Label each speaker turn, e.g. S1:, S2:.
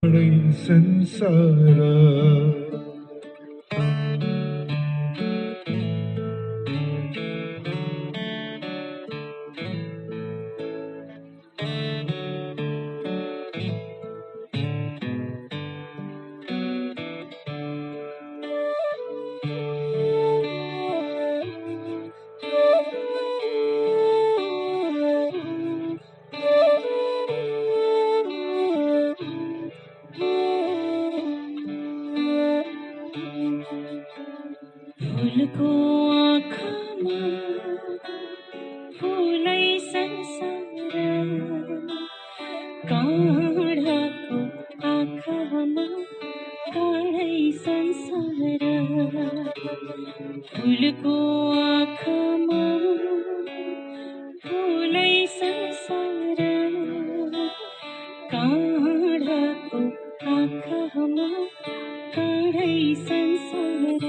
S1: संसार
S2: फूलको आँखामा फूलै संसार, काँडाको आँखामा काँडै संसार। फूलको आँखामा फूलै संसार, काँडाको आँखामा काँडै संसार।